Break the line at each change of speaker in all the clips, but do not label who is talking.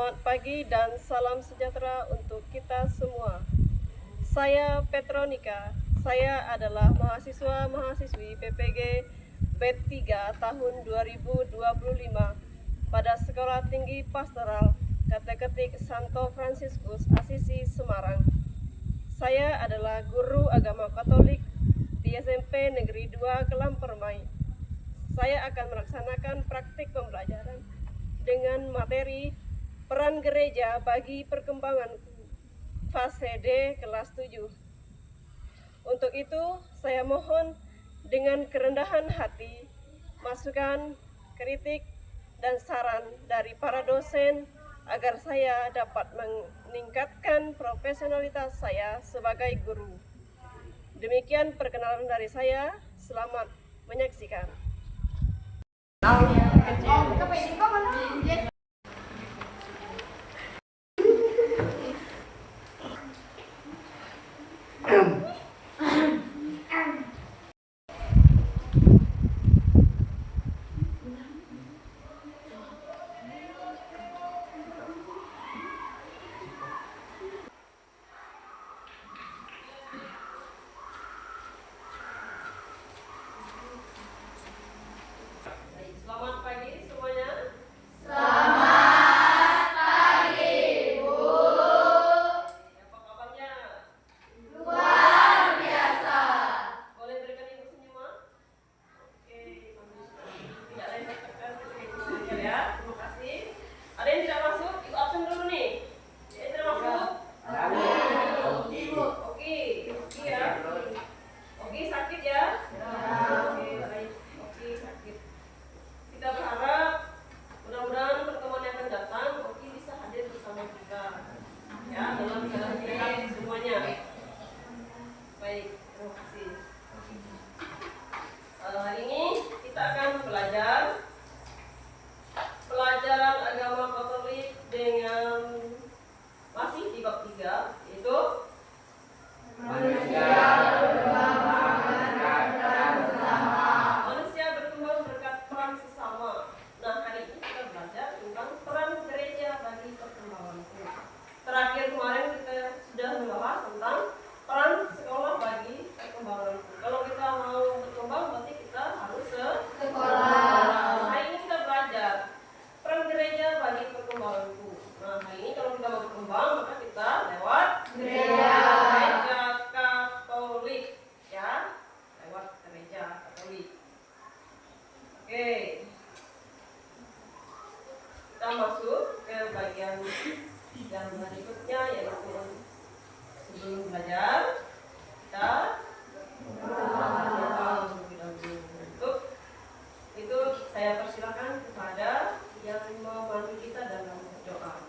Selamat pagi dan salam sejahtera untuk kita semua. Saya Petronika. Saya adalah mahasiswa-mahasiswi PPG B3 tahun 2025 pada Sekolah Tinggi Pastoral Kateketik Santo Fransiskus Asisi Semarang. Saya adalah guru agama Katolik di SMP Negeri 2 Kelampermai. Saya akan melaksanakan praktik pembelajaran dengan materi peran gereja bagi perkembangan fase D kelas 7. Untuk itu, saya mohon dengan kerendahan hati, masukan, kritik, dan saran dari para dosen agar saya dapat meningkatkan profesionalitas saya sebagai guru. Demikian perkenalan dari saya. Selamat menyaksikan. Selamat pagi semuanya.
Selamat pagi, Bu.
Apa kabarnya?
Luar biasa.
Boleh berikan ibu senyuman? Oke, tidak ada yang tertekan, ya. Terima kasih. Ada yang tidak masuk? Ibu absen dulu nih. Yang tidak masuk?
Ibu.
Oke, ya. Oke, sakit ya? Oke, baik. Oke, sakit. Kita berharap mudah-mudahan pertemuan yang akan datang Oki bisa hadir bersama kita ya dalam keadaan sehat semuanya. Baik, terima kasih. Hari ini kita akan belajar pelajaran agama Katolik dengan masih di bab 3, yaitu
Manusia
berkembang berkat peran sesama. Nah, hari ini kita belajar tentang peran gereja bagi perkembanganku. Terakhir kemarin kita sudah membahas tentang peran sekolah bagi perkembanganku. Kalau kita mau berkembang berarti kita harus sekolah. Hari ini kita belajar peran gereja bagi perkembanganku. Nah, hari ini kalau kita mau berkembang maka kita lewat gereja Katolik, ya, lewat gereja Katolik. Oke, kita masuk ke bagian yang berikutnya, yaitu sebelum belajar kita berdoa terlebih dahulu. Untuk itu saya persilakan kepada yang membantu kita dalam berdoa.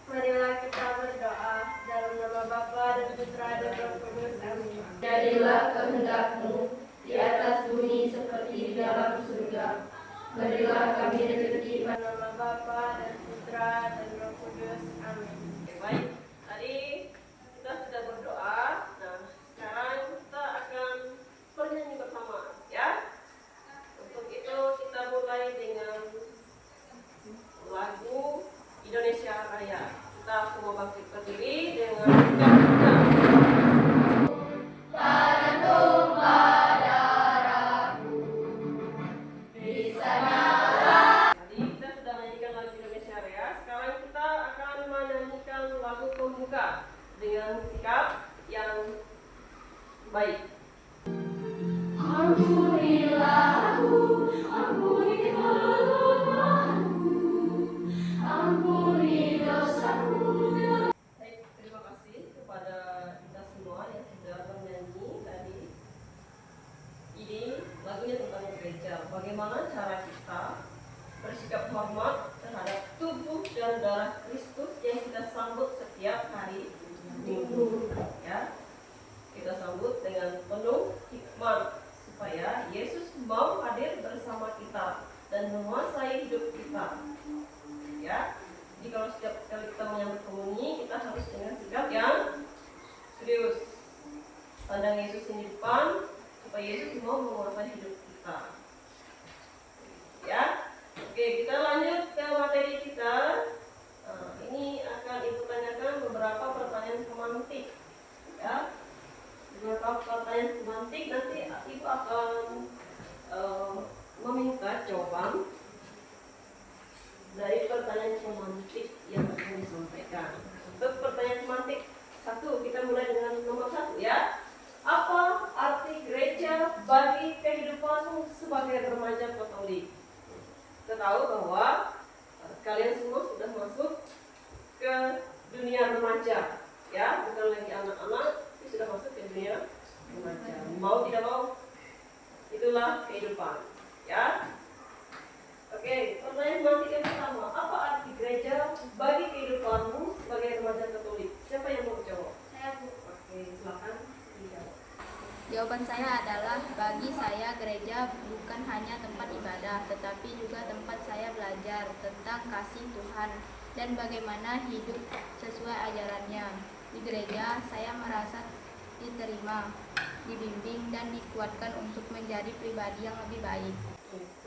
Marilah kita berdoa dalam nama Bapa dan Putra dan Roh Kudus. Amin.
Jadilah kehendak-Mu di atas bumi seperti di dalam surga. Berilah kami rezeki
Dalam nama Bapa dan Putra dan Roh Kudus. Amin.
Oke, baik. Tadi kita sudah berdoa. Nah, sekarang kita akan bernyanyi bersama, ya. Untuk itu kita mulai dengan lagu Indonesia Raya. Kita semua bangkit berdiri dengan
pada tumpah darahmu di sana.
Tadi kita sudah menyanyikan lagu Indonesia Raya. Sekarang kita akan menyanyikan lagu pembuka dengan sikap yang baik.
Ampunilah aku, ampuni kelemahanku, ampuni dosaku.
Baik, terima kasih kepada kita semua yang sudah bernyanyi tadi. Ini lagunya tentang gereja. Bagaimana cara kita bersikap hormat terhadap tubuh dan darah Kristus yang kita sambut setiap hari Minggu. Ya, kita sambut dengan penuh hikmat supaya Yesus mau hadir bersama kita dan menguasai hidup kita. Ya, jadi kalau setiap kali kita menyambut komuni, kita harus dengan sikap yang serius. Pandang Yesus di depan supaya Yesus mau menguasai hidup kita. kita lanjut ke materi kita. Ini akan Ibu tanyakan beberapa pertanyaan semantik, ya. Beberapa pertanyaan semantik, nanti Ibu akan meminta jawaban dari pertanyaan semantik yang akan disampaikan. Untuk pertanyaan semantik 1, kita mulai dengan nomor 1, ya. Apa arti gereja bagi kehidupanmu sebagai remaja Katolik? Kita tahu bahwa kalian semua sudah masuk ke dunia remaja, ya, bukan lagi anak-anak, tapi sudah masuk ke dunia remaja. Mau tidak mau, itulah kehidupan, ya. Oke, pertanyaan semantik yang pertama, apa arti gereja bagi kehidupanmu sebagai remaja Katolik? Siapa yang mau jawab?
Saya Bu.
Oke, silakan dijawab.
Jawaban saya adalah, bagi saya gereja bukan hanya tempat ibadah, tetapi juga tempat saya belajar tentang kasih Tuhan dan bagaimana hidup sesuai ajarannya. Di gereja, saya merasa diterima, dibimbing, dan dikuatkan untuk menjadi pribadi yang lebih baik.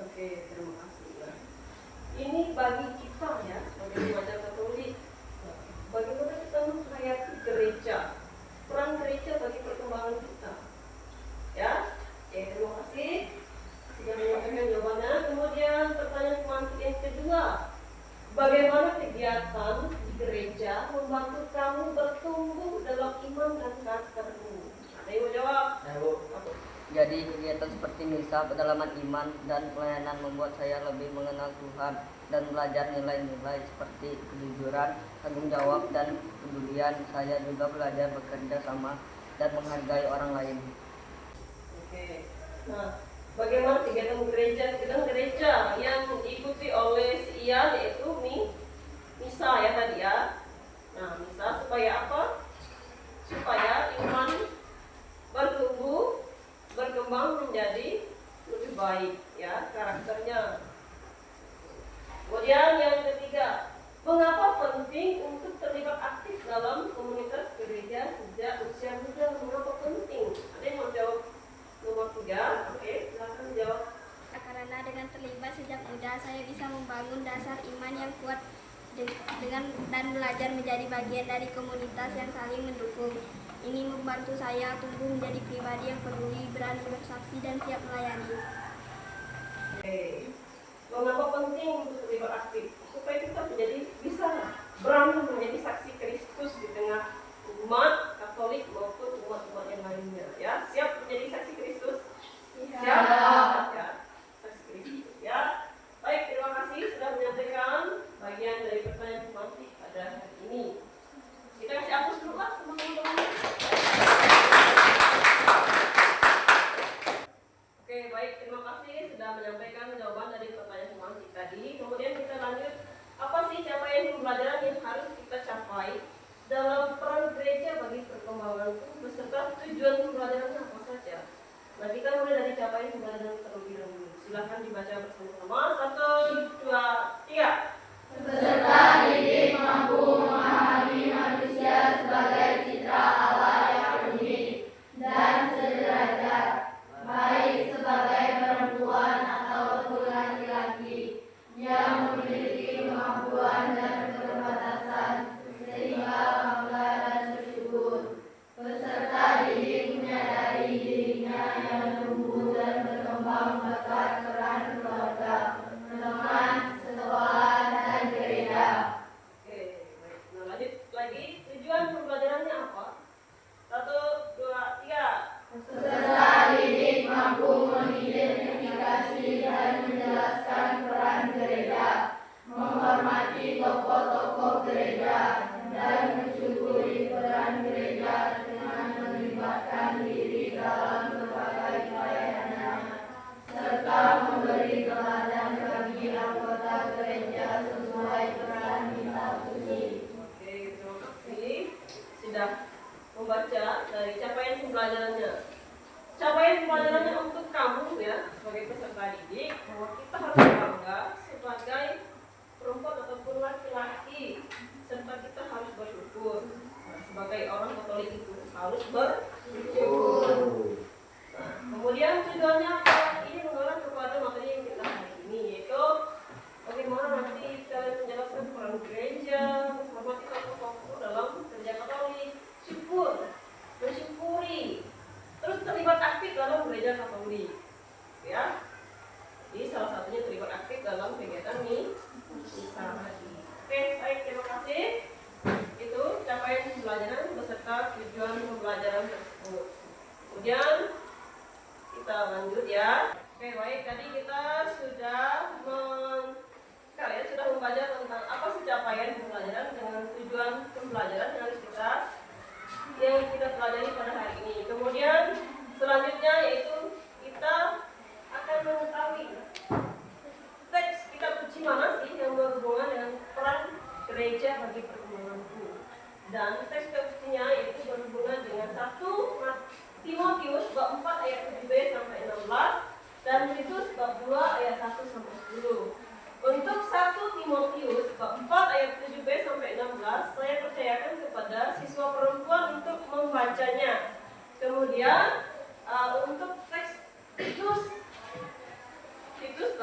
Oke, terima kasih. Ini bagi kita, ya, sebagai remaja Katolik, bagaimana kita menghayati gereja, peran gereja bagi perkembangan kita, ya. Oke, terima kasih sudah menyampaikan jawabannya. Kemudian pertanyaan semantik yang kedua, bagaimana kegiatan di gereja membantu kamu bertumbuh dalam iman dan karaktermu? Ada yang mau jawab? Apa?
Jadi kegiatan seperti misa, pendalaman iman, dan pelayanan membuat saya lebih mengenal Tuhan dan belajar nilai-nilai seperti kejujuran, tanggung jawab, dan kepedulian. Saya juga belajar bekerja sama dan menghargai orang lain.
Oke. Nah, bagaimana kegiatan gereja? Kegiatan gereja yang diikuti oleh si Ian yaitu misa, ya tadi, ya. Nah, misa supaya apa? Supaya iman bertumbuh, berkembang menjadi lebih baik, ya, karakternya. Kemudian yang ketiga, mengapa penting untuk terlibat aktif dalam komunitas gereja sejak usia muda? Mengapa penting? Ada yang mau jawab nomor 3? Oke, silakan jawab.
Karena dengan terlibat sejak muda, saya bisa membangun dasar iman yang kuat dengan dan belajar menjadi bagian dari komunitas yang saling mendukung. Ini membantu saya tumbuh menjadi pribadi yang peduli, berani bersaksi, dan siap melayani.
Oke. Mengapa penting untuk terlibat aktif? Supaya kita bisa berani menjadi saksi Kristus di tengah umat Katolik maupun umat-umat yang lainnya, ya. Siap menjadi saksi Kristus? Siap. Ya. Saksi Kristus, ya. Baik, terima kasih sudah menyampaikan bagian dari pertanyaan semantik pada hari ini. Kita kasih hapus dulu lah sama teman-teman. Oke, baik, terima kasih sudah menyampaikan jawaban dari pertanyaan semantik tadi. Kemudian kita lanjut, apa sih capaian pembelajaran yang harus kita capai dalam peran gereja bagi perkembangan itu, beserta tujuan pembelajarannya apa saja? Nah, kita mulai dari capaian pembelajaran terlebih dahulu. Silahkan dibaca bersama-sama. 1, 2, 3.
Peserta didik mampu memahami manusia sebagai citra Allah yang unik dan sederajat, baik sebagai perempuan ataupun laki-laki, yang memiliki kemampuan dan keterbatasan sehingga bangga dan bersyukur. Peserta didik menyadari dirinya yang tumbuh dan berkembang berkat peran keluarga, teman, sekolah, dan gereja.
Oke, baik. Nah, lanjut lagi. Tujuan pembelajarannya apa? 1, 2, 3.
Peserta didik mampu mengidentifikasi dan menjelaskan peran gereja, menghormati tokoh-tokoh gereja, dan mensyukuri peran gereja dengan melibatkan diri dalam berbagai pelayanan, serta memberi teladan bagi anggota gereja sesuai peran kitab suci.
Oke, terima kasih sudah membaca dari capaian pembelajarannya. Capaian pembelajarannya untuk kamu, ya, sebagai peserta didik, bahwa kita harus bangga sebagai perempuan ataupun laki-laki, serta kita harus bersyukur. Nah, sebagai orang Katolik itu harus bersyukur. Nah, kemudian tujuannya apa? Ini mengarah kepada materi yang kita hari ini, yaitu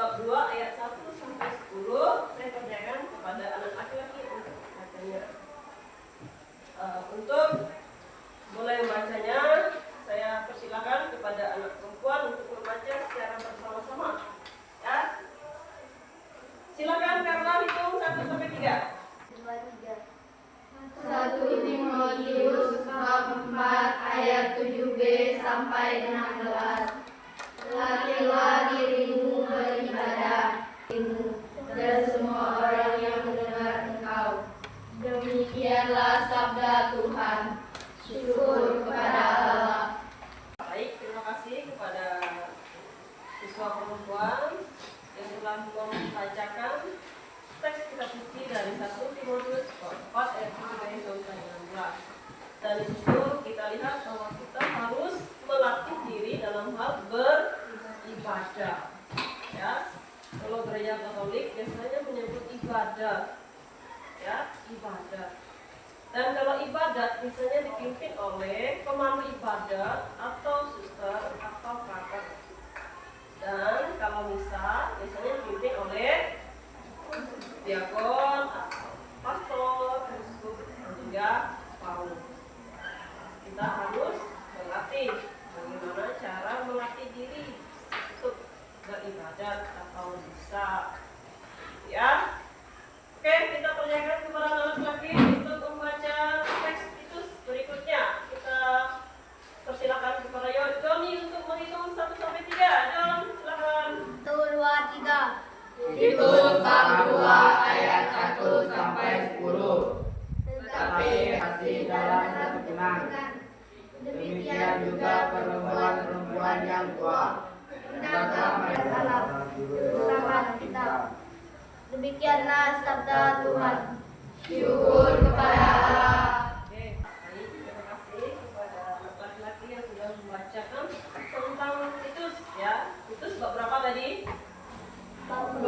bab 2 ayat 1 sampai 10 saya percayakan kepada anak laki-laki untuk membacanya. Untuk mulai membacanya, saya persilakan kepada anak perempuan untuk membaca secara bersama-sama. Ya. Silakan Karla hitung 1 sampai 3.
1 Timotius bab 4 ayat 7b sampai 16. Latihlah dirimu beribadah dan semua orang yang mendengar engkau. Demikianlah sabda Tuhan. Syukur kepada Allah.
Baik, terima kasih kepada siswa perempuan yang telah membacakan teks kitab suci dari 1 Timotius 4 ayat 7 sampai 16. Dan di situ kita lihat bahwa kita harus melatih diri dalam hal beribadah. Ya, kalau gereja Katolik biasanya menyebut ibadah, ya, ibadah. Dan kalau ibadat biasanya dipimpin oleh pemandu ibadah atau suster atau frater. Dan kalau misa biasanya dipimpin oleh diakon, pastor, uskup, dan juga paus. Kita harus melatih bagaimana cara melatih diri untuk beribadat atau misa. Ya. Oke, kita percayakan kepada anak laki untuk membaca teks Titus berikutnya. Kita persilakan kepada Joni untuk menghitung 1 sampai 3. Jon, silakan.
1, 2, 3.
Titus bab 2 ayat 1 sampai 10. Tetapi kasih dalam satu tenang. Demikian juga perempuan-perempuan yang tua. Hendaklah mereka bersama kita.
Demikianlah sabda Tuhan.
Syukur kepada Allah.
Oke, baik, terima kasih kepada anak laki-laki yang sudah membacakan tentang Titus, ya. Titus bab berapa tadi?
Bab 2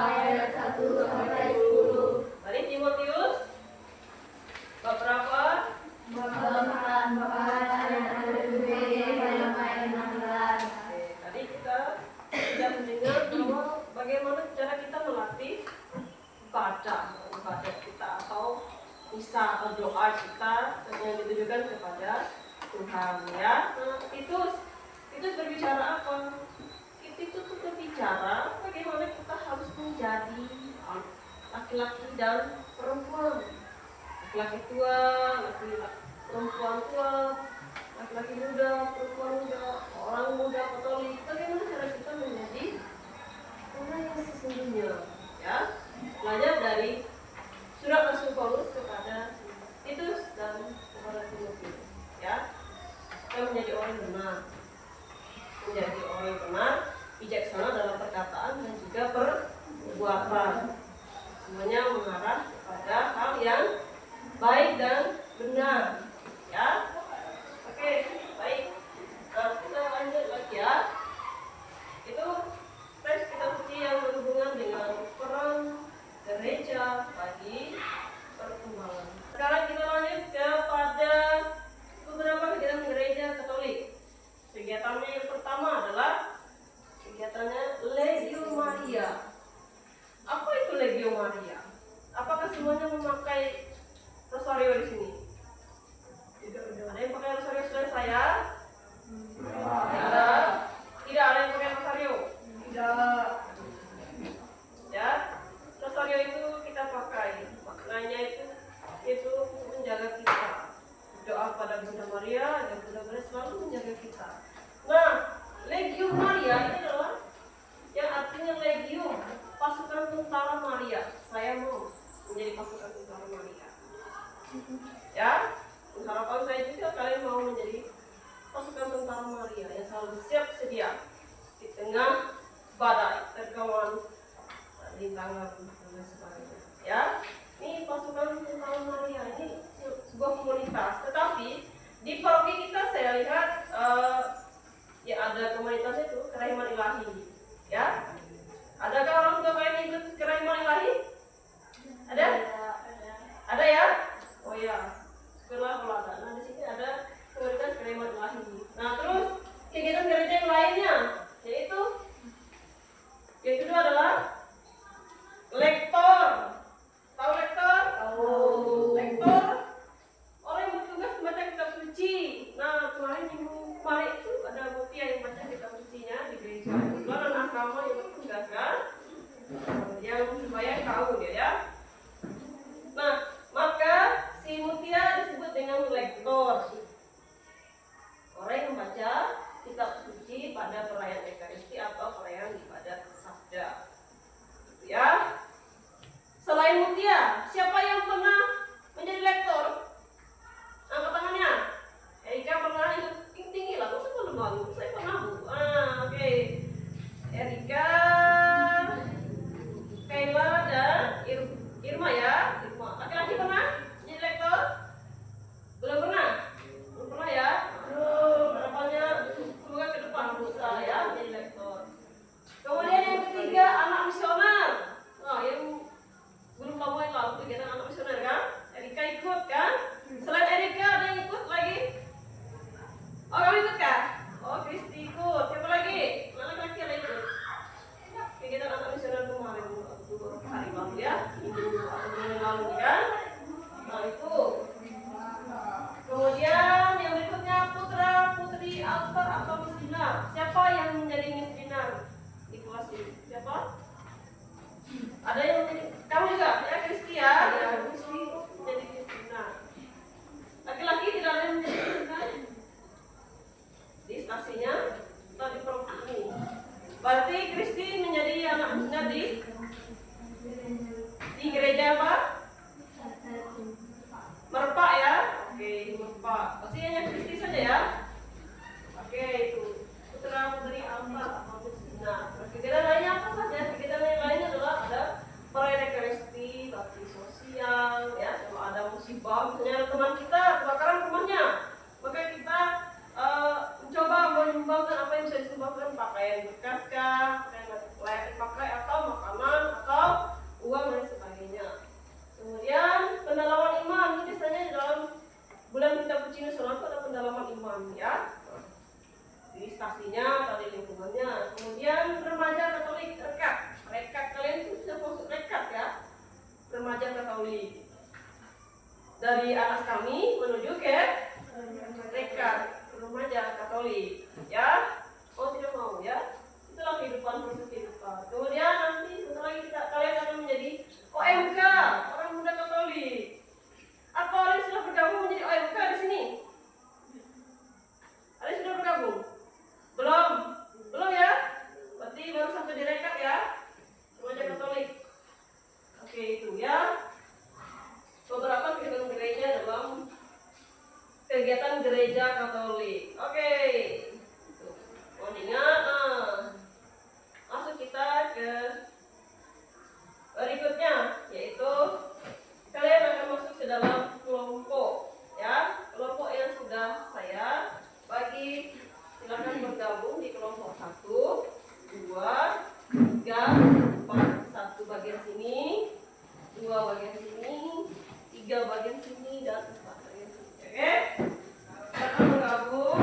ayat 1 sampai 10.
Tadi Timotius bab berapa?
Bab 4 ayat 7b sampai 16.
Oke, tadi kita sudah mendengar bahwa bagaimana cara kita melatih ibadah kita atau misa atau doa kita yang ditujukan kepada Tuhan, ya. Nah, Titus berbicara apa? Titus itu berbicara bagaimana kita harus menjadi laki-laki dan perempuan, laki-laki tua, perempuan tua, laki-laki muda, perempuan muda, orang muda, Katolik. Bagaimana cara kita menjadi orang yang sesungguhnya, ya. Belajar dari surat Rasul Paulus kepada Titus dan kepada Timotius, ya. Kita menjadi orang yang benar, menjadi orang yang benar, bijaksana dalam perkataan dan juga perbuatan. Semuanya mengarah kepada hal yang baik dan benar, ya. Oke, baik. Nah, kita lanjut lagi, ya. Itu teks kitab suci yang berhubungan dengan peran gereja bagi perkembangan. Sekarang kita lanjut kepada beberapa kegiatan gereja Katolik. Kegiatannya yang pertama adalah kegiatannya Legio Maria. Apa itu Legio Maria? Apakah semuanya memakai rosario di sini? Ada yang pakai rosario selain saya? Tidak. Tidak ada yang pakai rosario? Tidak. Ya, rosario itu kita pakai. Maknanya itu menjaga kita. Doa pada Bunda Maria agar Bunda Maria selalu menjaga kita. Nah, Legio Maria ini adalah yang artinya legium, pasukan tentara Maria. Saya mau menjadi pasukan tentara Maria. Ya, harapan saya juga kalian mau menjadi pasukan tentara Maria yang selalu siap sedia di tengah badai, terkawan, rintangan dan sebagainya. Ya, ini pasukan tentara Maria ini sebuah komunitas. Tetapi di paroki kita saya lihat ya ada komunitas itu Kerahiman Ilahi. Ya, adakah orang tua kalian ikut Kerahiman Ilahi? Ada? Ada ya? Oh ya, syukurlah kalau ada. Nah, di sini ada komunitas Kerahiman Ilahi. Nah, terus kegiatan gereja yang lainnya yaitu yang kedua adalah beberapa hari lalu ya, minggu atau bulan yang lalu kan. Nah itu. Kemudian yang berikutnya putra putri altar atau misdinar. Siapa yang menjadi misdinar di kelas ini? Siapa? Ada yang menjadi, kamu juga ya Kristi ya, Kristi menjadi misdinar. Laki-laki tidak ada yang menjadi misdinar di stasinya atau di program ini. Berarti Kristi menjadi anak misdinar di gereja apa? Merpak ya. Oke, Merpak. Pasti hanya Kristi saja ya. Oke, itu putra putri altar atau misdinar. Kegiatan lainnya apa saja? Kegiatan yang lainnya adalah ada perayaan Ekaristi, bakti sosial, ya. Kalau ada musibah, misalnya ada teman kita kebakaran rumahnya, maka kita mencoba menyumbangkan apa yang bisa disumbangkan, pakaian bekas kah, pakaian layak dipakai atau makanan atau uang dan sebagainya. Kemudian pendalaman iman ini biasanya di dalam bulan kita puji nasional itu ada pendalaman iman ya, di stasinya atau di lingkungannya. Kemudian remaja Katolik rekat kalian itu sudah masuk rekat ya, remaja Katolik dari anak kami menuju ke rekat remaja Katolik ya. Oh tidak mau ya, itulah kehidupan proses kehidupan. Kemudian nanti setelah lagi kalian akan menjadi OMK, orang muda Katolik. Apa ada yang sudah bergabung menjadi OMK di sini? Ada yang sudah bergabung? Belum? Belum ya? Berarti baru sampai di rekat ya, remaja Katolik. Oke itu ya. Beberapa kegiatan gereja dalam kegiatan gereja Katolik. Oke. Mau ingat? Masuk kita ke berikutnya, yaitu kalian akan masuk ke dalam kelompok ya. Kelompok yang sudah saya bagi, silakan bergabung di kelompok 1, 2, 3, 4. 1 bagian sini, 2 bagian sini, 3 bagian sini, dan 4 bagian sini. Oke? Silakan bergabung.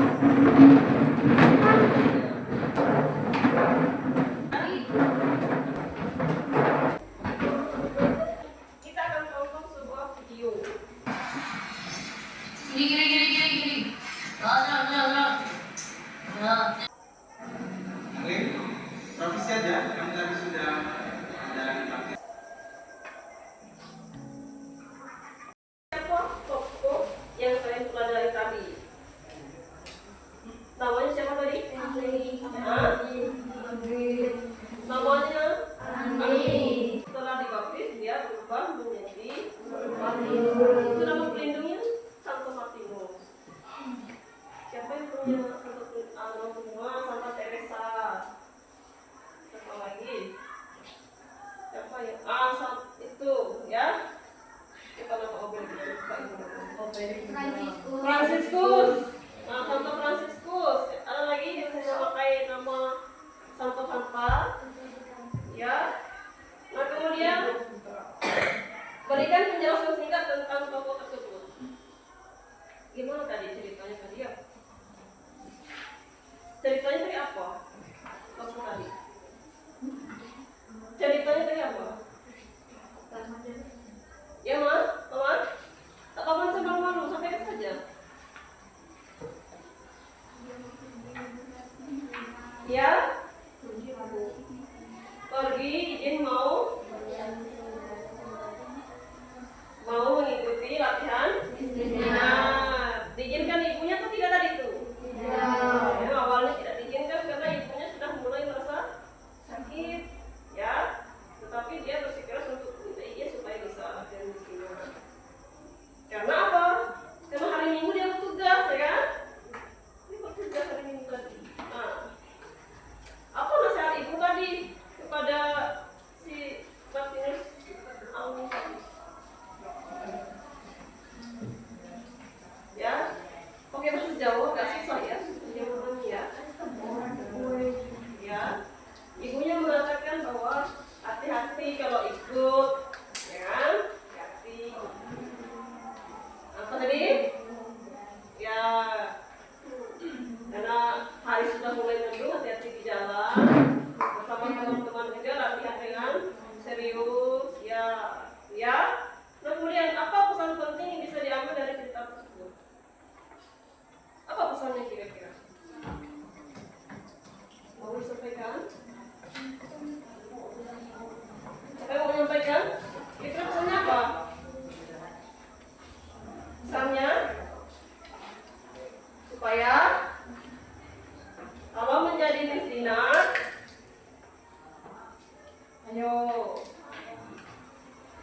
Kita akan tonton sebuah video.
Gini.
Oke, provisi aja. Kami tadi sudah menjalani praktik.
Siapa tokoh yang kalian pelajari tadi? Namanya siapa tadi? Hah? Namanya Ani. Setelah dibaptis dia berubah menjadi Martinus. Itu nama pelindungnya Santo Martinus. Siapa yang punya Santo Martinus? Santa Teresa. Siapa lagi? Siapa ya? Itu ya. Siapa nama Obel? Fransiskus. Nah, Santo Fransiskus. Ada lagi yang saya pakai nama Santo Santa. Ya. Nah, kemudian berikan penjelasan singkat tentang tokoh tersebut. Gimana tadi ceritanya tadi ya? Ceritanya tadi apa? Tokoh tadi. Ceritanya tadi apa? Ya mas, teman? Tak kapan sebelum malu, sampaikan saja. Ya? Pergi izin mau mengikuti latihan misdinar. Diizinkan ibunya atau tidak tadi itu? Ya, awalnya tidak diizinkan karena ibunya sudah mulai merasa sakit, ya. Tetapi dia bersikeras untuk minta izin supaya bisa latihan misdinar. Karena apa? Karena hari Minggu dia bertugas, ya kan? Dia bertugas hari Minggu tadi. Nah, apa nasihat ibu tadi kepada si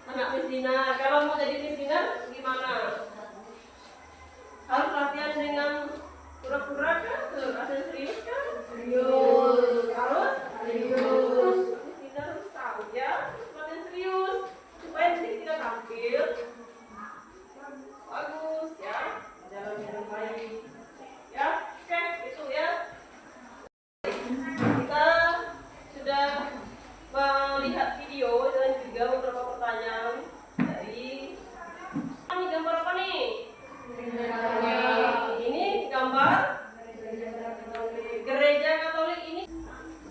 Anak Miss Dina, kalau mau jadi Miss Dina gimana? Harus latihan dengan pura-pura kan? Latihan serius kan? Serius. Harus? Serius. Miss Dina harus tahu ya, latihan serius supaya nanti kita tampil bagus ya, jalan dengan baik. Ya, oke, itu ya. Kita sudah melihat video dan juga beberapa pertanyaan dari ini gambar apa nih? Ini gambar gereja Katolik ini.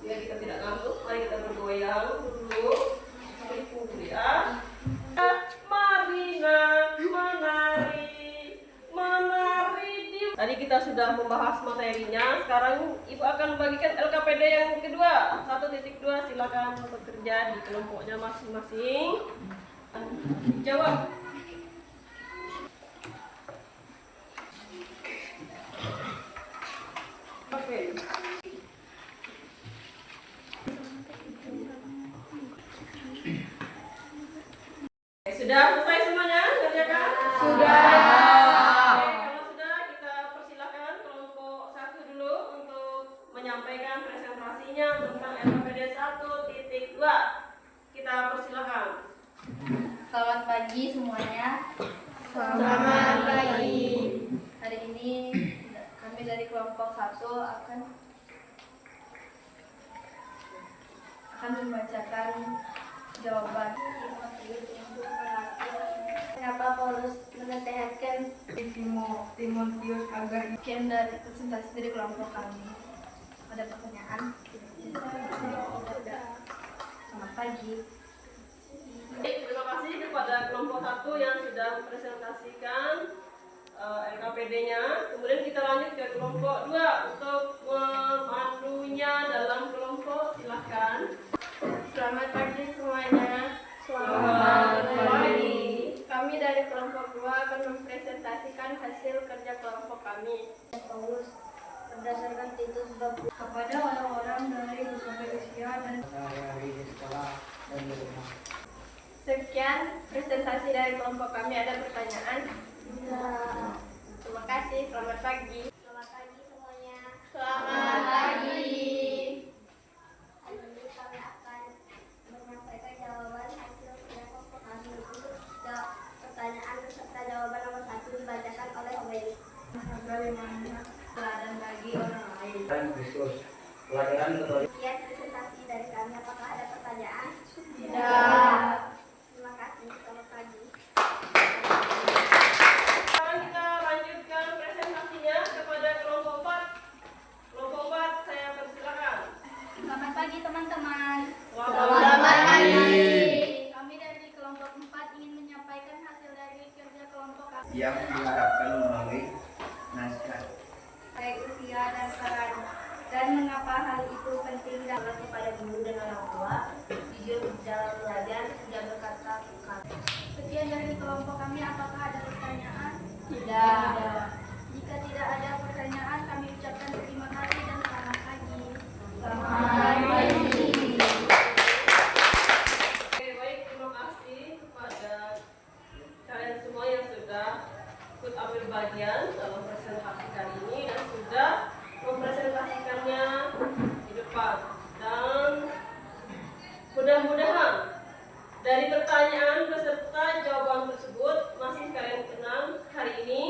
Ya, kita tidak ngantuk, mari kita bergoyang dulu. Ya. Tadi kita sudah membahas materinya, sekarang Ibu akan bagikan LKPD yang kedua 1.2, silakan bekerja di kelompoknya masing-masing. Jawab. Oke. Sudah selesai semuanya kerjakan? Sudah. Kalau sudah, kita persilakan kelompok 1 dulu untuk menyampaikan presentasinya tentang LKPD 1.2. Kita persilakan.
Selamat pagi semuanya.
Selamat pagi.
Hari ini kami dari kelompok 1 akan membacakan jawaban.
Kenapa Paulus menasehatkan
Timotius agar sekian dari presentasi dari kelompok kami. Ada pertanyaan? Selamat pagi.
Terima kasih kepada kelompok 1 yang sudah mempresentasikan LKPD-nya. Kemudian kita lanjut ke kelompok 2 untuk memandunya dalam kelompok. Silahkan.
Selamat pagi semuanya.
Selamat pagi.
Kami dari kelompok 2 akan mempresentasikan hasil kerja kelompok kami.
Paulus berdasarkan Titus bab kepada orang-orang dari berbagai usia dan
di sekolah dan di rumah.
Sekian presentasi dari kelompok kami. Ada pertanyaan? Terima kasih. Selamat pagi.
Selamat pagi semuanya.
Selamat pagi.
Hari ini kami akan menyampaikan jawaban hasil kerja kelompok kami. Untuk pertanyaan beserta jawaban nomor 1 dibacakan oleh Obey.
bagaimana teladan bagi orang lain.
Dan Kristus. Pelajaran Katolik.
Sekian presentasi dari kami. Apakah ada pertanyaan?
Tidak.
Terima kasih. Selamat pagi.
Sekarang kita lanjutkan presentasinya kepada kelompok 4. Kelompok 4, saya persilakan.
Selamat pagi teman-teman.
Selamat
pagi. Kami dari kelompok 4 ingin menyampaikan hasil dari kerja kelompok kami.
Yang diharapkan melalui naskah.
Baik usia dan peran. Dan mengapa hal itu penting dalam kepada guru dan orang tua, jujur dalam belajar, tidak berkata bukan. Sekian dari kelompok kami, apakah ada pertanyaan? Tidak. Jika tidak ada pertanyaan, kami ucapkan terima kasih dan selamat pagi. Selamat pagi.
Oke, baik, terima kasih kepada kalian semua yang sudah ikut ambil bagian dalam presentasi kali ini dan sudah mempresentasikannya di depan. Dan mudah-mudahan dari pertanyaan beserta jawaban tersebut masih kalian kenal hari ini,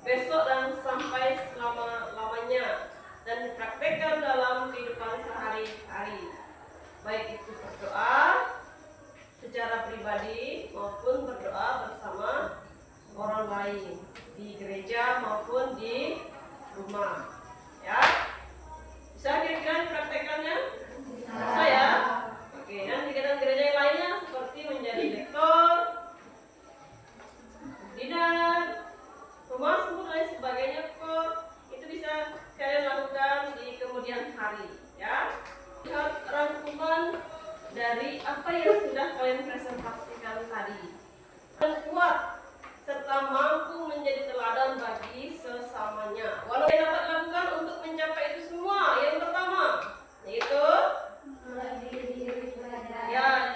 besok dan sampai selama-lamanya, dan dipraktekkan dalam kehidupan sehari-hari, baik itu berdoa secara pribadi maupun berdoa bersama orang lain di gereja maupun di rumah. Ya, bisa kira-kira dipraktekannya? Bisa ya? Oke, dan kegiatan gereja yang lainnya seperti menjadi lektor, leader, pemasmur dan sebagainya kok itu bisa kalian lakukan di kemudian hari. Ya, lihat rangkuman dari apa yang sudah kalian presentasikan tadi. Dan kuat serta mampu menjadi teladan bagi sesamanya. Walau yang dapat lakukan untuk mencapai itu semua, yang pertama yaitu ya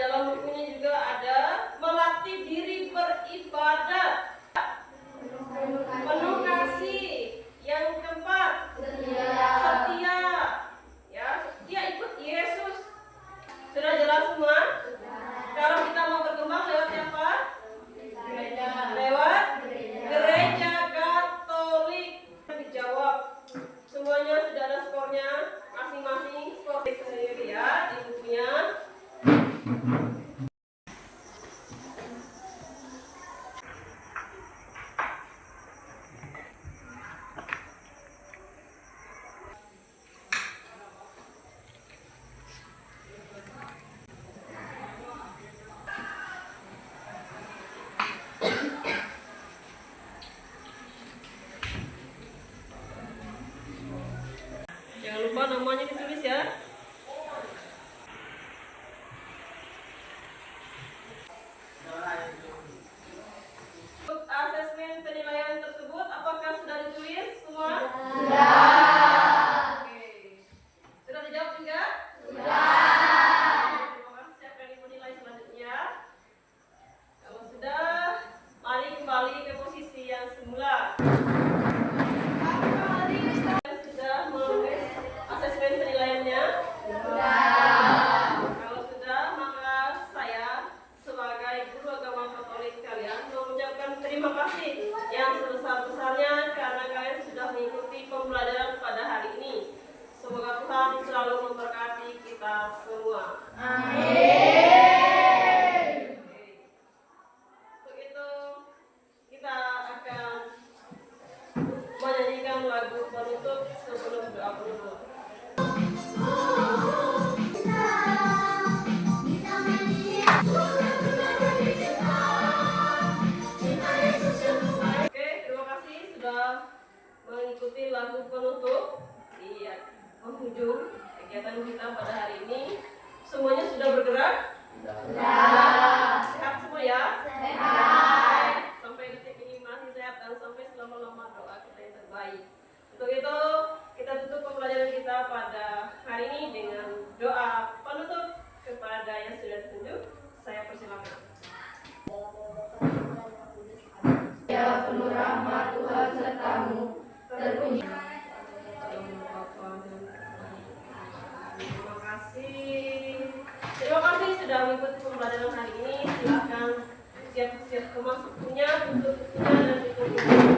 Jangan lupa namanya ditulis ya. Untuk asesmen penilaian tersebut, apakah sudah ditulis semua? Sudah. Oke. Sudah dijawab juga? Sudah. Terima kasih. Siapa yang menilai selanjutnya? Kalau sudah, mari kembali ke posisi yang semula. Sudah menulis asesmen penilaiannya? Sudah. Kalau sudah, maka saya sebagai guru agama Katolik kalian mengucapkan terima kasih yang sebesar-besarnya karena kalian sudah mengikuti pembelajaran pada hari ini. Semoga Tuhan selalu memberkati kita semua. Amin. Untuk itu kita akan menyanyikan lagu penutup sebelum doa penutup. Oke, terima kasih sudah mengikuti lagu penutup di penghujung kegiatan kita pada hari ini. Semuanya sudah bergerak? Sudah. Sehat semua ya? Sehat. Sampai detik ini masih sehat dan sampai selama-lama doa kita yang terbaik. Untuk itu kita tutup pembelajaran kita pada hari ini dengan doa penutup kepada yang sudah ditunjuk. Saya persilakan.
Ya penuh rahmat Tuhan sertamu, terpuji.
Terima kasih. Terima kasih sudah mengikuti pembelajaran hari ini. Silakan siap-siap ke masuknya, tutup dan tutup.